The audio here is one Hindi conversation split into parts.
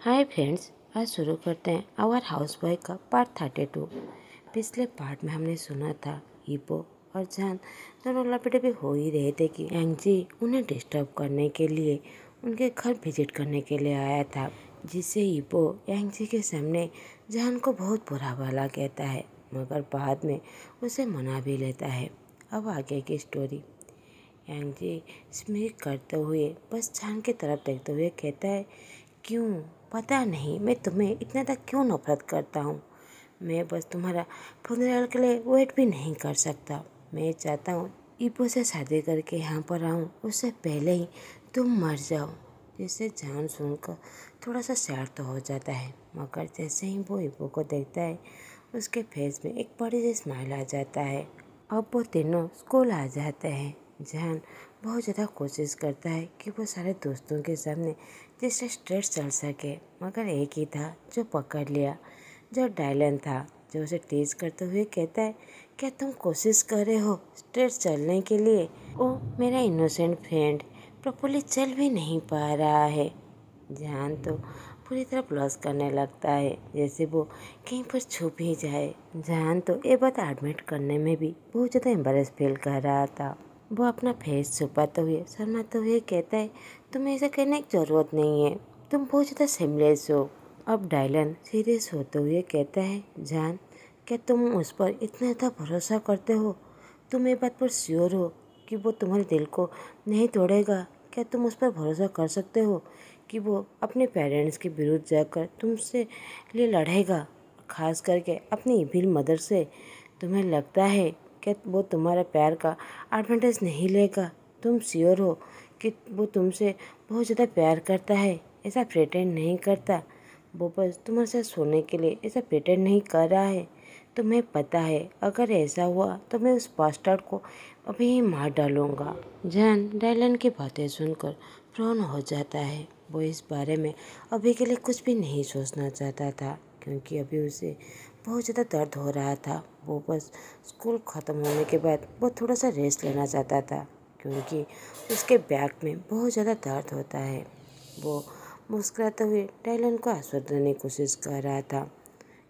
हाय फ्रेंड्स, आज शुरू करते हैं आवर हाउस बॉय का पार्ट 32। पिछले पार्ट में हमने सुना था ईपो और जान दोनों लपेटे भी हो ही रहे थे कि यांगजी उन्हें डिस्टर्ब करने के लिए उनके घर विजिट करने के लिए आया था, जिससे ईपो यांगजी के सामने जान को बहुत बुरा भला कहता है, मगर बाद में उसे मना भी लेता है। अब आगे की स्टोरी। यांगजी स्मित करते हुए बस जान की तरफ देखते हुए कहता है, क्यों पता नहीं मैं तुम्हें इतना तक क्यों नफरत करता हूँ। मैं बस तुम्हारा फुनरल के लिए वेट भी नहीं कर सकता। मैं चाहता हूँ ईपो से शादी करके यहाँ पर आऊँ, उससे पहले ही तुम मर जाओ। जिससे जान सुनकर थोड़ा सा सैड तो हो जाता है, मगर जैसे ही वो ईपो को देखता है उसके फेस में एक बड़ी सी स्माइल आ जाता है। अब वो तीनों स्कूल आ जाते हैं। जान बहुत ज़्यादा कोशिश करता है कि वो सारे दोस्तों के सामने जिससे स्ट्रेट चल सके, मगर एक ही था जो पकड़ लिया, जो डायलन था, जो उसे टीज करते हुए कहता है, क्या तुम कोशिश कर रहे हो स्ट्रेट चलने के लिए? ओ मेरा इनोसेंट फ्रेंड प्रॉपर्ली चल भी नहीं पा रहा है। जान तो पूरी तरह ब्लश करने लगता है, जैसे वो कहीं पर छुप ही जाए। जान तो ये बात एडमिट करने में भी बहुत ज़्यादा एम्बेरस फील कर रहा था। वो अपना फेस छुपाते हुए शर्माते हुए कहता है, तुम्हें ऐसा कहने की जरूरत नहीं है, तुम बहुत ज़्यादा सेमलेस हो। अब डायलन सीरियस होते हुए कहता है, जान क्या तुम उस पर इतना ज़्यादा भरोसा करते हो? तुम ये बात पर श्योर हो कि वो तुम्हारे दिल को नहीं तोड़ेगा? क्या तुम उस पर भरोसा कर सकते हो कि वो अपने पेरेंट्स के विरुद्ध जाकर तुमसे लिए लड़ेगा, खास करके अपनी इविल मदर से? तुम्हें लगता है कि वो तुम्हारा प्यार का एडवांटेज नहीं लेगा? तुम श्योर हो कि वो तुमसे बहुत ज़्यादा प्यार करता है? ऐसा प्रिटेंड नहीं करता, वो बस तुम्हारे साथ सोने के लिए ऐसा प्रिटेंड नहीं कर रहा है। तुम्हें पता है अगर ऐसा हुआ तो मैं उस बास्टर्ड को अभी ही मार डालूंगा। जान डायलन की बातें सुनकर प्रौन हो जाता है। वो इस बारे में अभी के लिए कुछ भी नहीं सोचना चाहता था, क्योंकि अभी उसे बहुत ज़्यादा दर्द हो रहा था। वो बस स्कूल ख़त्म होने के बाद वो थोड़ा सा रेस्ट लेना चाहता था, क्योंकि उसके बैक में बहुत ज़्यादा दर्द होता है। वो मुस्कुराते हुए डायलन को आश्वासन देने की कोशिश कर रहा था।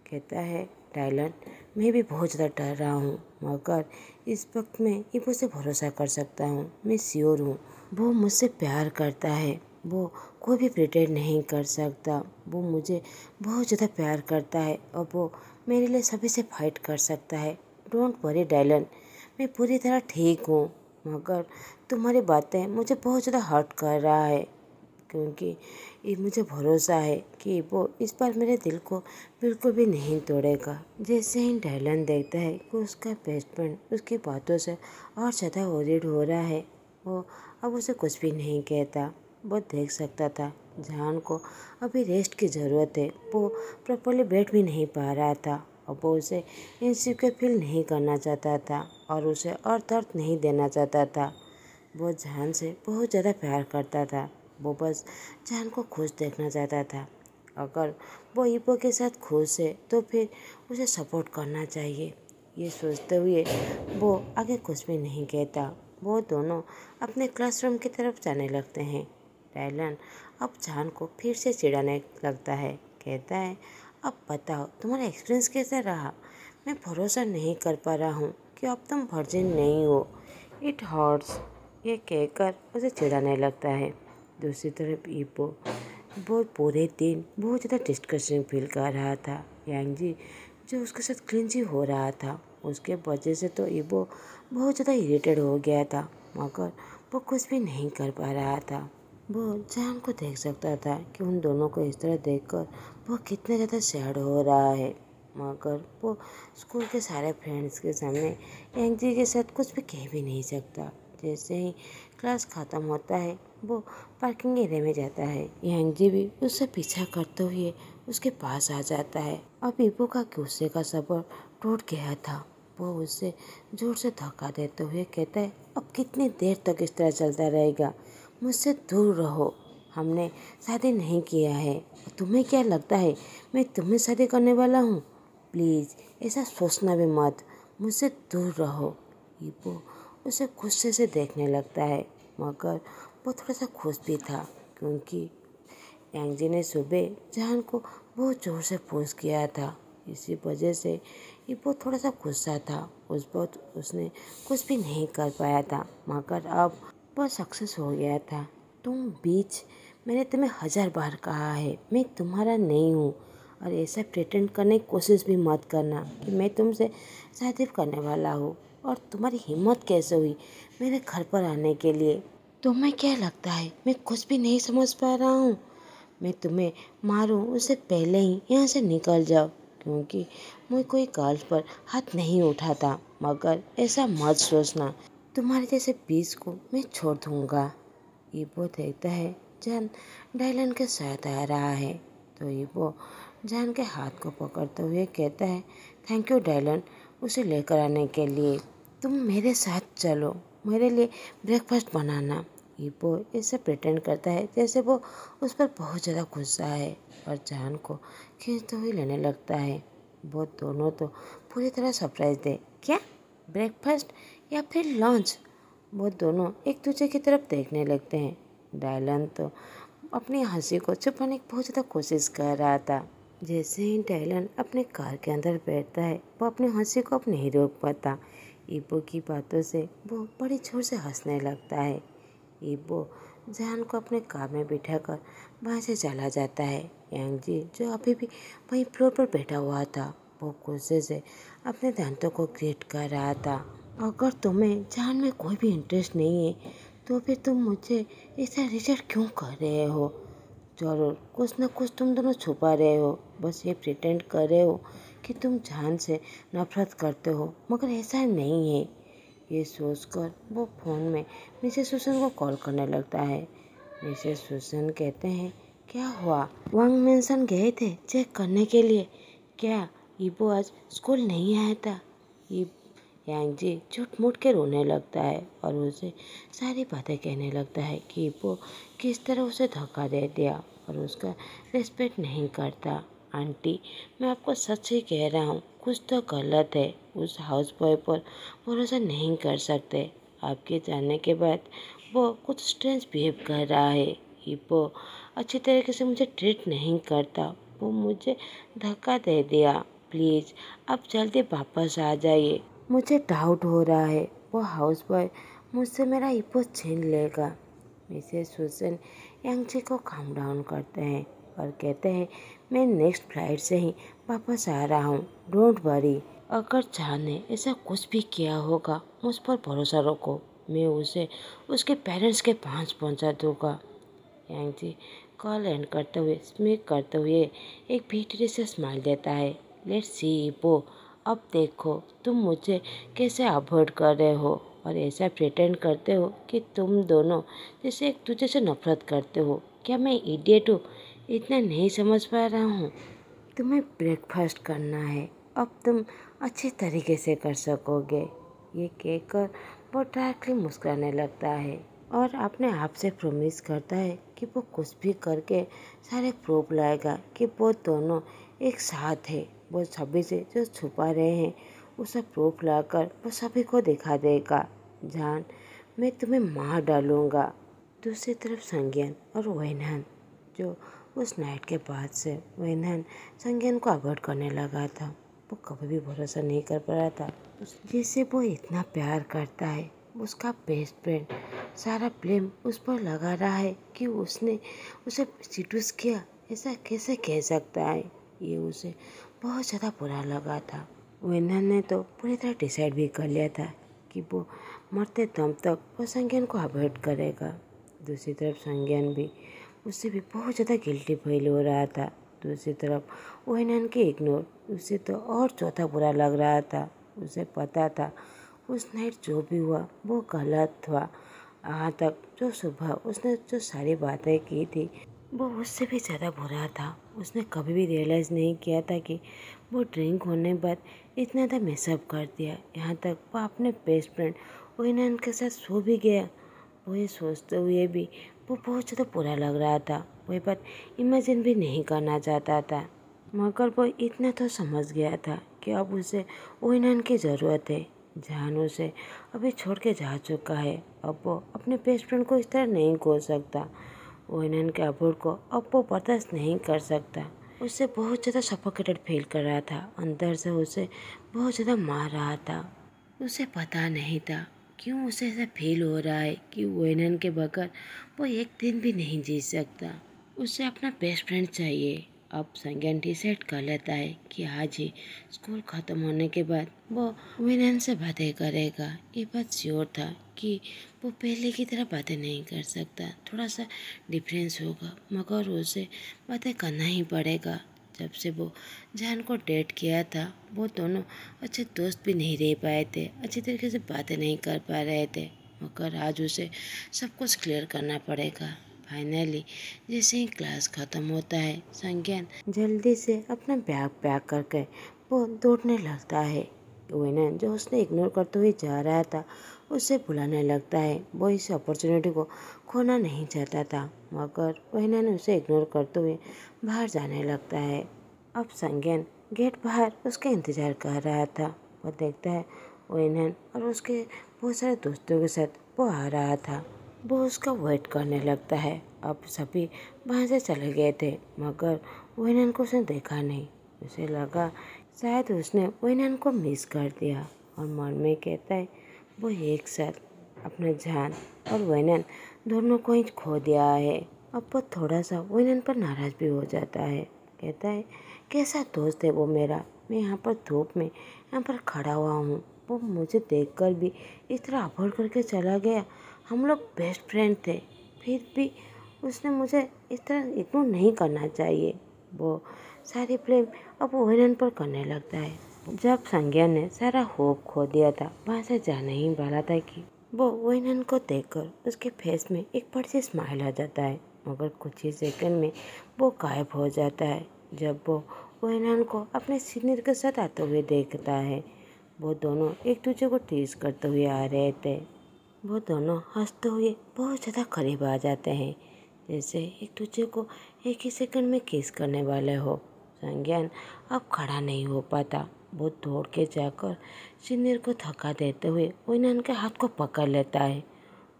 कहता है, डायलन मैं भी बहुत ज़्यादा डर रहा हूँ, मगर इस वक्त मैं ईपो से भरोसा कर सकता हूँ। मैं श्योर हूँ वो मुझसे प्यार करता है। वो कोई भी प्रिटेंड नहीं कर सकता। वो मुझे बहुत ज़्यादा प्यार करता है और वो मेरे लिए सभी से फाइट कर सकता है। डोंट वरी डायलन, मैं पूरी तरह ठीक हूँ, मगर तुम्हारी बातें मुझे बहुत ज़्यादा हर्ट कर रहा है, क्योंकि ये मुझे भरोसा है कि वो इस बार मेरे दिल को बिल्कुल भी नहीं तोड़ेगा। जैसे ही डायलन देखता है कि उसका बेस्ट फ्रेंड उसकी बातों से और ज़्यादा वरीड हो रहा है, वो अब उसे कुछ भी नहीं कहता। वो देख सकता था जान को अभी रेस्ट की ज़रूरत है। वो प्रॉपर्ली बैठ भी नहीं पा रहा था और वो उसे इनसिक्योर फील नहीं करना चाहता था और उसे और दर्द नहीं देना चाहता था। वो जान से बहुत ज़्यादा प्यार करता था। वो बस जान को खुश देखना चाहता था। अगर वो ईपो के साथ खुश है तो फिर उसे सपोर्ट करना चाहिए। ये सोचते हुए वो आगे कुछ भी नहीं कहता। वो दोनों अपने क्लासरूम की तरफ जाने लगते हैं। डायलन अब जान को फिर से चिढ़ाने लगता है। कहता है, अब बताओ तुम्हारा एक्सपीरियंस कैसा रहा? मैं भरोसा नहीं कर पा रहा हूँ कि अब तुम वर्जिन नहीं हो। इट हर्ट्स, ये कहकर उसे चिढ़ाने लगता है। दूसरी तरफ ईपो वो पूरे दिन बहुत ज़्यादा डिस्कशन फील कर रहा था। यांगजी जो उसके साथ क्लिंजी हो रहा था, उसके वजह से तो ईपो बहुत ज़्यादा इरिटेट हो गया था, मगर वो कुछ भी नहीं कर पा रहा था। वो जान को देख सकता था कि उन दोनों को इस तरह देखकर वो कितना ज़्यादा सैड हो रहा है, मगर वो स्कूल के सारे फ्रेंड्स के सामने यांगजी के साथ कुछ भी कह भी नहीं सकता। जैसे ही क्लास ख़त्म होता है वो पार्किंग एरिया में जाता है। यांगजी भी उससे पीछा करते हुए उसके पास आ जाता है। अब ईपो का गुस्से का सबर टूट गया था। वो उससे जोर से धक्का देते हुए कहता है, अब कितनी देर तक इस तरह चलता रहेगा? मुझसे दूर रहो। हमने शादी नहीं किया है। तुम्हें क्या लगता है मैं तुम्हें शादी करने वाला हूँ? प्लीज़ ऐसा सोचना भी मत। मुझसे दूर रहो। ईपो उसे गुस्से से देखने लगता है, मगर वो थोड़ा सा खुश भी था, क्योंकि यांगजी ने सुबह जहान को बहुत जोर से पुश किया था। इसी वजह से इब्बो थोड़ा सा गुस्सा था। उस पर उसने कुछ भी नहीं कर पाया था, मगर अब वह सक्सेस हो गया था। तुम बीच, मैंने तुम्हें 1000 बार कहा है मैं तुम्हारा नहीं हूँ, और ऐसा प्रिटेंड करने की कोशिश भी मत करना कि मैं तुमसे शादी करने वाला हूँ। और तुम्हारी हिम्मत कैसे हुई मेरे घर पर आने के लिए? तुम्हें क्या लगता है मैं कुछ भी नहीं समझ पा रहा हूँ? मैं तुम्हें मारूं उससे पहले ही यहाँ से निकल जाओ, क्योंकि मैं कोई गर्ल पर हाथ नहीं उठाता। मगर ऐसा मत सोचना, तुम्हारे जैसे बीच को मैं छोड़ दूंगा। इबो देखता है जान डायलन के साथ आ रहा है, तो इबो जान के हाथ को पकड़ते हुए कहता है, थैंक यू डायलन उसे लेकर आने के लिए। तुम मेरे साथ चलो, मेरे लिए ब्रेकफास्ट बनाना। इबो ऐसे प्रिटेंड करता है जैसे वो उस पर बहुत ज़्यादा गुस्सा है, और जान को खींचते हुए लेने लगता है। वो दोनों तो पूरी तरह सरप्राइज थे। क्या ब्रेकफास्ट या फिर लंच? वो दोनों एक दूसरे की तरफ देखने लगते हैं। डायलन तो अपनी हंसी को छुपाने की बहुत ज़्यादा कोशिश कर रहा था। जैसे ही डायलन अपने कार के अंदर बैठता है, वो अपनी हंसी को अब नहीं रोक पाता। इबो की बातों से वो बड़ी जोर से हंसने लगता है। इबो जान को अपने कार में बिठाकर वहाँ से चला जाता है। यांगजी जो अभी भी वहीं फ्लोर पर बैठा हुआ था, वो गुस्से से अपने दांतों को ग्रेट कर रहा था। अगर तुम्हें जान में कोई भी इंटरेस्ट नहीं है तो फिर तुम मुझे ऐसा रिजेक्ट क्यों कर रहे हो? जरूर कुछ न कुछ तुम दोनों छुपा रहे हो, बस ये प्रिटेंड कर रहे हो कि तुम जान से नफरत करते हो, मगर ऐसा नहीं है। ये सोचकर वो फ़ोन में मिसेस सुसन को कॉल करने लगता है। मिसेस सुसन कहते हैं, क्या हुआ? वांग मेंशन गए थे चेक करने के लिए, क्या इबो आज स्कूल नहीं आया था? यांगजी झूठ मूठ के रोने लगता है और उसे सारी बातें कहने लगता है कि वो किस तरह उसे धोखा दे दिया और उसका रिस्पेक्ट नहीं करता। आंटी, मैं आपको सच ही कह रहा हूँ, कुछ तो गलत है। उस हाउस बॉय पर भरोसा नहीं कर सकते। आपके जाने के बाद वो कुछ स्ट्रेंज बिहेव कर रहा है। वो अच्छी तरीके से मुझे ट्रीट नहीं करता। वो मुझे धक्का दे दिया। प्लीज़ आप जल्दी वापस आ जाइए। मुझे डाउट हो रहा है वो हाउस बॉय मुझसे मेरा इपो छीन लेगा। मिसेस सुसन यांगजी को काम डाउन करते हैं और कहते हैं, मैं नेक्स्ट फ्लाइट से ही वापस आ रहा हूँ, डोंट वरी। अगर जान ने ऐसा कुछ भी किया होगा मुझ पर भरोसा रखो, मैं उसे उसके पेरेंट्स के पास पहुँचा दूँगा। यांगजी कॉल एंड करते हुए स्मिक करते हुए एक भीतरी से स्माइल देता है। लेट्स सी इपो, अब देखो तुम मुझे कैसे अवॉइड कर रहे हो और ऐसा प्रिटेंड करते हो कि तुम दोनों जैसे एक दूसरे से नफरत करते हो। क्या मैं इडियट हूँ? इतना नहीं समझ पा रहा हूँ। तुम्हें ब्रेकफास्ट करना है, अब तुम अच्छी तरीके से कर सकोगे। ये कहकर वो डार्कली मुस्कुराने लगता है और अपने आप से प्रॉमिस करता है कि वो कुछ भी करके सारे प्रूफ लाएगा कि वो दोनों एक साथ है। वो सभी से जो छुपा रहे हैं उसे प्रूफ लाकर वो सभी को दिखा देगा। जान, मैं तुम्हें मार डालूंगा। दूसरी तरफ संज्ञान और वैनहन, जो उस नाइट के बाद से वैनहन संज्ञान को अवॉइड करने लगा था। वो कभी भी भरोसा नहीं कर पा रहा था जिससे वो इतना प्यार करता है। उसका बेस्ट फ्रेंड सारा ब्लेम उस पर लगा रहा है कि उसने उसे सीडुस किया। ऐसा कैसे कह सकता है? ये उसे बहुत ज़्यादा बुरा लगा था। वेनन ने तो पूरी तरह डिसाइड भी कर लिया था कि वो मरते दम तक वो संज्ञान को अवॉइड करेगा। दूसरी तरफ संज्ञान भी उससे भी बहुत ज़्यादा गिल्टी फील हो रहा था। दूसरी तरफ वेनन के इग्नोर उसे तो और चौथा बुरा लग रहा था। उसे पता था उस नाइट जो भी हुआ वो गलत हुआ। यहाँ तक जो सुबह उसने जो सारी बातें की थी वो उससे भी ज़्यादा बुरा था। उसने कभी भी रियलाइज़ नहीं किया था कि वो ड्रिंक होने बाद इतना ज़्यादा मिसअप कर दिया। यहाँ तक वो अपने बेस्ट फ्रेंड ओइनान के साथ सो भी गया। वो ये सोचते हुए भी वो बहुत ज़्यादा बुरा लग रहा था। वही बात इमेजिन भी नहीं करना चाहता था, मगर वो इतना तो समझ गया था कि अब उसे ओइनान की ज़रूरत है। जान उसे अभी छोड़ के जा चुका है। अब वो अपने बेस्ट फ्रेंड को इस तरह नहीं खो सकता। वेनन के अबोर्ड को अब वो बर्दाश्त नहीं कर सकता। उससे बहुत ज़्यादा सफोकेटेड फील कर रहा था। अंदर से उसे बहुत ज़्यादा मार रहा था। उसे पता नहीं था क्यों उसे ऐसा फील हो रहा है कि वेनन के बगैर वो एक दिन भी नहीं जी सकता। उसे अपना बेस्ट फ्रेंड चाहिए। अब संज्ञान डिसाइड कर लेता है कि आज ही स्कूल खत्म होने के बाद वो वेनन से बातें करेगा। ये बात श्योर था कि वो पहले की तरह बातें नहीं कर सकता, थोड़ा सा डिफरेंस होगा, मगर उसे बातें करना ही पड़ेगा। जब से वो जान को डेट किया था वो दोनों अच्छे दोस्त भी नहीं रह पाए थे, अच्छी तरीके से बातें नहीं कर पा रहे थे, मगर आज उसे सब कुछ क्लियर करना पड़ेगा। फाइनली जैसे ही क्लास खत्म होता है संज्ञान जल्दी से अपना बैग पैक करके वो दौड़ने लगता है। वेनन जो उसने इग्नोर करते हुए जा रहा था उसे बुलाने लगता है। वो इस अपॉर्चुनिटी को खोना नहीं चाहता था, मगर वेनन उसे इग्नोर करते हुए बाहर जाने लगता है। अब संज्ञान गेट बाहर उसके इंतजार कर रहा था। वो देखता है वेनन और उसके बहुत सारे दोस्तों के साथ वो आ रहा था। वो उसका वेट करने लगता है। अब सभी वहाँ से चले गए थे, मगर वेनन को उसने देखा नहीं। उसे लगा शायद उसने वेनन को मिस कर दिया और मन में कहता है वो एक साथ अपना जान और वेनन दोनों को ही खो दिया है। अब वो थोड़ा सा वेनन पर नाराज भी हो जाता है। कहता है कैसा दोस्त है वो मेरा, मैं यहाँ पर धूप में यहाँ पर खड़ा हुआ हूँ, वो मुझे देखकर भी इस तरह अवॉइड करके चला गया। हम लोग बेस्ट फ्रेंड थे, फिर भी उसने मुझे इस तरह इग्नोर नहीं करना चाहिए। वो सारी ब्लेम अब वेनन पर करने लगता है। जब संज्ञान ने सारा होप खो दिया था, वहाँ से जाने ही वाला था कि वो वेनन को देखकर उसके फेस में एक बड़ी सी स्माइल आ जाता है, मगर कुछ ही सेकंड में वो गायब हो जाता है। जब वो वेनन को अपने सीनियर के साथ आते हुए देखता है, वो दोनों एक दूसरे को टीज करते हुए आ रहे थे। वो दोनों हंसते हुए बहुत ज़्यादा करीब आ जाते हैं, जैसे एक दूसरे को एक ही सेकंड में किस करने वाले हो। संज्ञान अब खड़ा नहीं हो पाता। वो दौड़ के जाकर सीनियर को धक्का देते हुए वेनन के हाथ को पकड़ लेता है।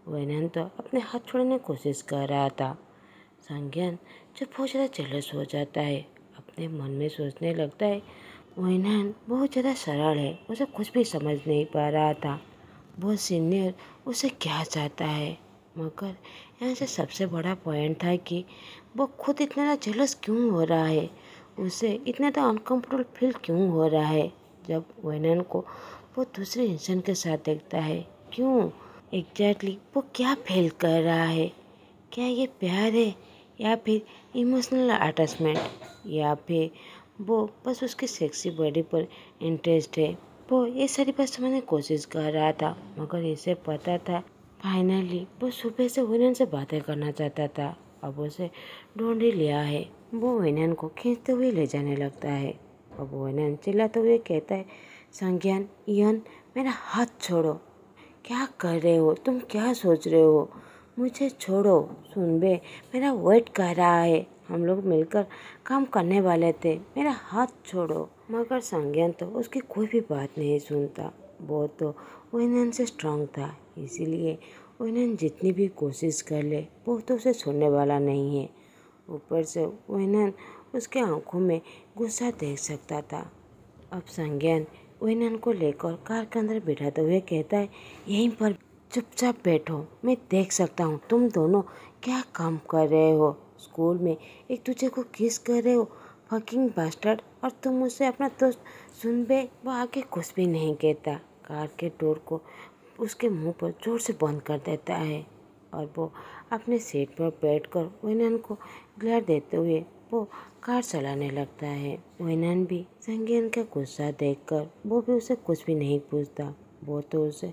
वेनन तो अपने हाथ छोड़ने की कोशिश कर रहा था। संज्ञान जो बहुत ज़्यादा जेलस हो जाता है, अपने मन में सोचने लगता है वेनन बहुत ज़्यादा सरल है, उसे कुछ भी समझ नहीं पा रहा था वो सीनियर उसे क्या चाहता है। मगर यहाँ से सबसे बड़ा पॉइंट था कि वो खुद इतना ज़्यादा जेलस क्यों हो रहा है, उसे इतना ज़्यादा अनकम्फर्टेबल फील क्यों हो रहा है जब वेनन को वो दूसरे इंसान के साथ देखता है। क्यों एग्जैक्टली वो क्या फील कर रहा है? क्या ये प्यार है या फिर इमोशनल अटैचमेंट, या फिर वो बस उसकी सेक्सी बॉडी पर इंटरेस्ट है? वो ये सारी बात समझने की कोशिश कर रहा था, मगर इसे पता था फाइनली वो सुबह से वेनन से बातें करना चाहता था। अब उसे ढूंढ ही लिया है। वो वेनन को खींचते हुए ले जाने लगता है। अब वेनन चिल्लाते हुए कहता है संज्ञान इयन मेरा हाथ छोड़ो, क्या कर रहे हो तुम, क्या सोच रहे हो, मुझे छोड़ो। सुन बे, मेरा वेट कर रहा है, हम लोग मिलकर काम करने वाले थे, मेरा हाथ छोड़ो। मगर संज्ञान तो उसकी कोई भी बात नहीं सुनता। वो तो वेनन से स्ट्रांग था, इसीलिए वेनन जितनी भी कोशिश कर ले वो तो उसे छोड़ने वाला नहीं है। ऊपर से वेनन उसके आंखों में गुस्सा देख सकता था। अब संज्ञान वेनन को लेकर कार के अंदर बिठाते हुए कहता है यहीं पर चुपचाप बैठो, मैं देख सकता हूँ तुम दोनों क्या काम कर रहे हो। स्कूल में एक दूसरे को किस कर रहे हो, फकिंग बास्टर्ड। और तुम उसे अपना दोस्त सुन बे, वो आगे कुछ भी नहीं कहता। कार के डोर को उसके मुंह पर जोर से बंद कर देता है और वो अपने सीट पर बैठकर वेनन को ग्लेयर देते हुए वो कार चलाने लगता है। वेनन भी संज्ञान का गुस्सा देखकर वो भी उसे कुछ भी नहीं पूछता। वो तो उसे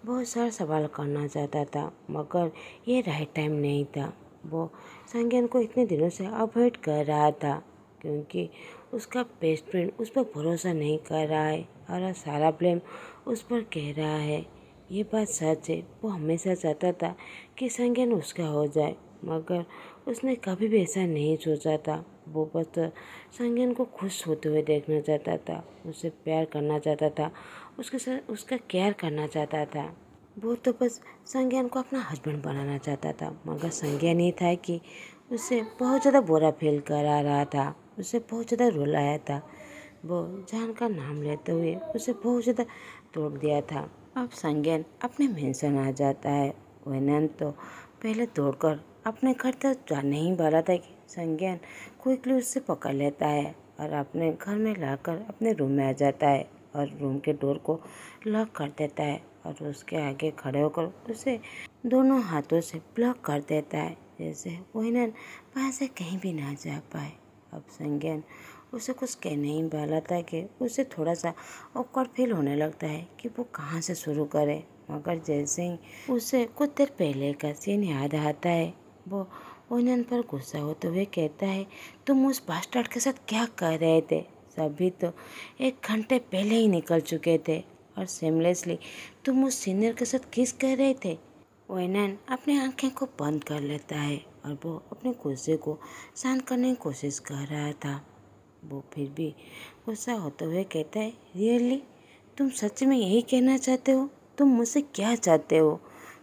बहुत सारा सवाल करना चाहता था, मगर ये राइट टाइम नहीं था। वो संज्ञान को इतने दिनों से अवॉइड कर रहा था क्योंकि उसका बेस्ट फ्रेंड उस पर भरोसा नहीं कर रहा है और सारा ब्लेम उस पर कह रहा है। ये बात सच है, वो हमेशा चाहता था कि संज्ञान उसका हो जाए, मगर उसने कभी भी ऐसा नहीं सोचा था। वो बस संज्ञान को खुश होते हुए देखना चाहता था, उससे प्यार करना चाहता था, उसके साथ उसका केयर करना चाहता था। वो तो बस संज्ञान को अपना हस्बैंड बनाना चाहता था, मगर संज्ञान ये था कि उसे बहुत ज़्यादा बुरा फील करा रहा था, उसे बहुत ज़्यादा रुलाया था। वो जान का नाम लेते हुए उसे बहुत ज़्यादा तोड़ दिया था। अब संज्ञान अपने मेंशन आ जाता है। वैनंत तो पहले दौड़कर अपने घर तक जाने ही वाला था कि संज्ञान क्विकली उससे पकड़ लेता है और अपने घर में लाकर अपने रूम में आ जाता है और रूम के डोर को लॉक कर देता है और उसके आगे खड़े होकर उसे दोनों हाथों से ब्लॉक कर देता है, जैसे वैनंत वहाँ से कहीं भी ना जा पाए। अब संज्ञान उसे कुछ कह नहीं वाला था कि उसे थोड़ा सा ऑकवर्ड फील होने लगता है कि वो कहाँ से शुरू करे, मगर जैसे ही उसे कुछ देर पहले का सीन याद आता है, वो ओनन पर गुस्सा होते हुए कहता है, तुम उस बास्टर्ड के साथ क्या कर रहे थे? सभी तो 1 घंटे पहले ही निकल चुके थे और सेमलेसली तुम उस सीनियर के साथ किस कर रहे थे? ओनन अपनी आंखें को बंद कर लेता है और वो अपने गुस्से को शांत करने की कोशिश कर रहा था। वो फिर भी गुस्सा होते हुए कहता है, रियली तुम सच में यही कहना चाहते हो? तुम मुझसे क्या चाहते हो?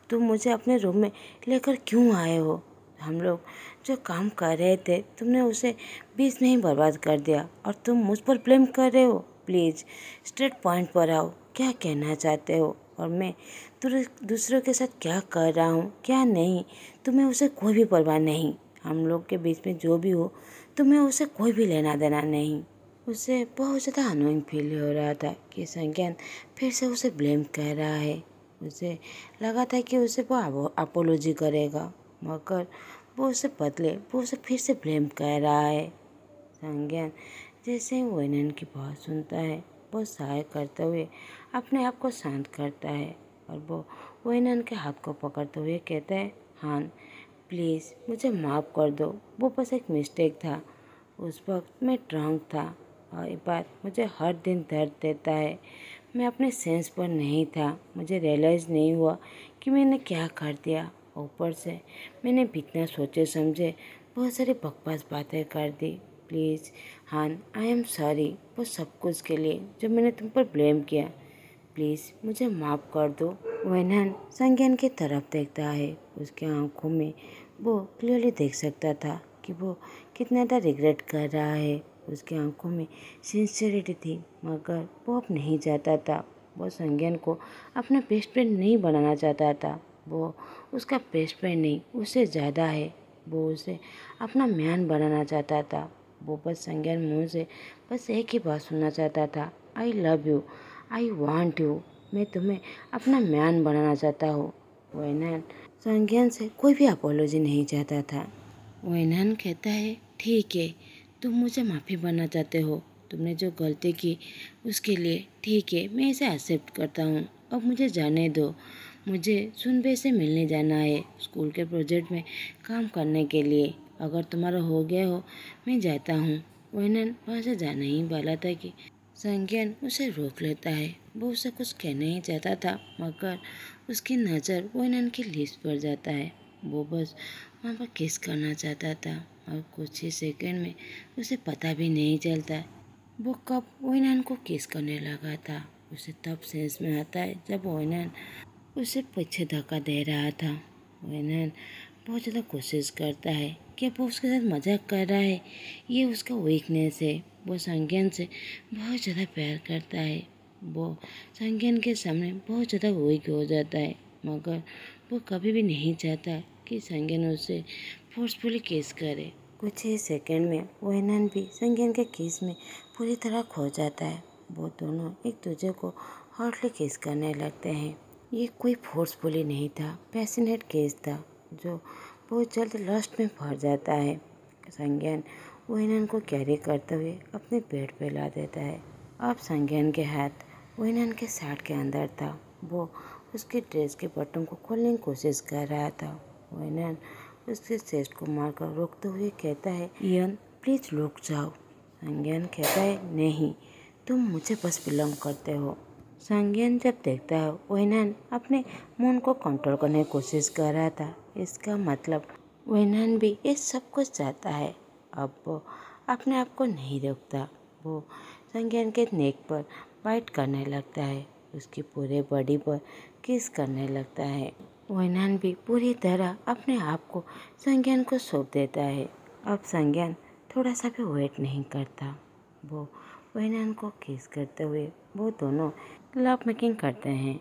तुम मुझे अपने रूम में लेकर क्यों आए हो? हम लोग जो काम कर रहे थे तुमने उसे बीच में ही बर्बाद कर दिया और तुम मुझ पर ब्लेम कर रहे हो। प्लीज़ स्ट्रेट पॉइंट पर आओ, क्या कहना चाहते हो और मैं दूसरों के साथ क्या कर रहा हूँ क्या नहीं, तुम्हें उसे कोई भी परवाह नहीं। हम लोग के बीच में जो भी हो तुम्हें उसे कोई भी लेना देना नहीं। उसे बहुत ज़्यादा अनोइंग फील हो रहा था कि संज्ञान फिर से उसे ब्लेम कर रहा है। उसे लगा था कि उसे वो अपोलॉजी करेगा, मगर वो उसे बदले वो उसे फिर से ब्लेम कर रहा है। संज्ञान जैसे ही वैनन की बात सुनता है, वो सहाय करते हुए अपने आप को शांत करता है और वो वैनन के हाथ को पकड़ते हुए कहता है, हान प्लीज़ मुझे माफ़ कर दो, वो बस एक मिस्टेक था। उस वक्त मैं ड्रंक था और ये बात मुझे हर दिन दर्द देता है। मैं अपने सेंस पर नहीं था, मुझे रियलाइज़ नहीं हुआ कि मैंने क्या कर दिया। ऊपर से मैंने बिना सोचे समझे बहुत सारी बकवास बातें कर दी। प्लीज़ हान, आई एम सॉरी वो सब कुछ के लिए जो मैंने तुम पर ब्लेम किया। प्लीज़ मुझे माफ़ कर दो। वैनन संज्ञान की तरफ देखता है। उसके आंखों में वो क्लियरली देख सकता था कि वो कितना ज़्यादा रिग्रेट कर रहा है। उसकी आंखों में सिंसियरिटी थी, मगर वो अब नहीं चाहता था। वो संज्ञान को अपना बेस्ट फ्रेंड नहीं बनाना चाहता था। वो उसका बेस्ट फ्रेंड नहीं, उससे ज़्यादा है। वो उसे अपना म्यान बनाना चाहता था। वो बस संज्ञान मुँह से बस एक ही बात सुनना चाहता था, I love you, I want you. मैं तुम्हें अपना म्यान बनाना चाहता हूँ। वैनन संज्ञान से कोई भी अपोलॉजी नहीं चाहता था। वैनन कहता है, ठीक है तुम मुझे माफ़ी मांगना चाहते हो, तुमने जो गलती की उसके लिए ठीक है, मैं इसे एक्सेप्ट करता हूँ। अब मुझे जाने दो, मुझे सुनबे से मिलने जाना है स्कूल के प्रोजेक्ट में काम करने के लिए। अगर तुम्हारा हो गया हो मैं जाता हूँ। वैनन वहाँ से जाना ही वाला था कि संज्ञान उसे रोक लेता है। वो उसे कुछ कहना ही चाहता था, मगर उसकी नज़र वैनन की लिप्स पर जाता है। वो बस वहाँ पर किस करना चाहता था और कुछ ही सेकंड में उसे पता भी नहीं चलता वो कब वैनन को किस करने लगा था। उसे तब सेंस में आता है जब वैनन उसे पीछे धक्का दे रहा था। वैनन बहुत ज़्यादा कोशिश करता है कि वो उसके साथ मजाक कर रहा है, ये उसका वीकनेस है। वो संज्ञान से बहुत ज़्यादा प्यार करता है। वो संज्ञान के सामने बहुत ज़्यादा वीक हो जाता है, मगर वो कभी भी नहीं चाहता कि संज्ञान उसे फोर्सफुली किस करे। कुछ ही सेकंड में वैनन भी संज्ञान के किस में पूरी तरह खो जाता है। वो दोनों एक दूसरे को हॉटली किस करने लगते हैं। ये कोई फोर्सफुली नहीं था, पैशनेट किस था जो बहुत जल्द लस्ट में भर जाता है। संज्ञान वैनन को कैरी करते हुए अपने बेड पे ला देता है। अब संज्ञान के हाथ वैनन के शर्ट के अंदर था। वो उसके ड्रेस के बटन को खोलने की कोशिश कर रहा था। वैनन उसके चेस्ट को मारकर रोकते हुए कहता है, इयन प्लीज रुक जाओ। संज्ञान कहता है, नहीं तुम मुझे बस बिलोंग करते हो। संज्ञान जब देखता है वैनन अपने मन को कंट्रोल करने की कोशिश कर रहा था, इसका मतलब वैनन भी ये सब कुछ चाहता है। अब वो अपने आप को नहीं रोकता। वो संज्ञान के नेक पर बाइट करने लगता है। उसकी पूरे बॉडी पर किस करने लगता है। वैनान भी पूरी तरह अपने आप को संज्ञान को सौंप देता है। अब संज्ञान थोड़ा सा भी वेट नहीं करता। वो वैनान को किस करते हुए वो दोनों लव मेकिंग करते हैं।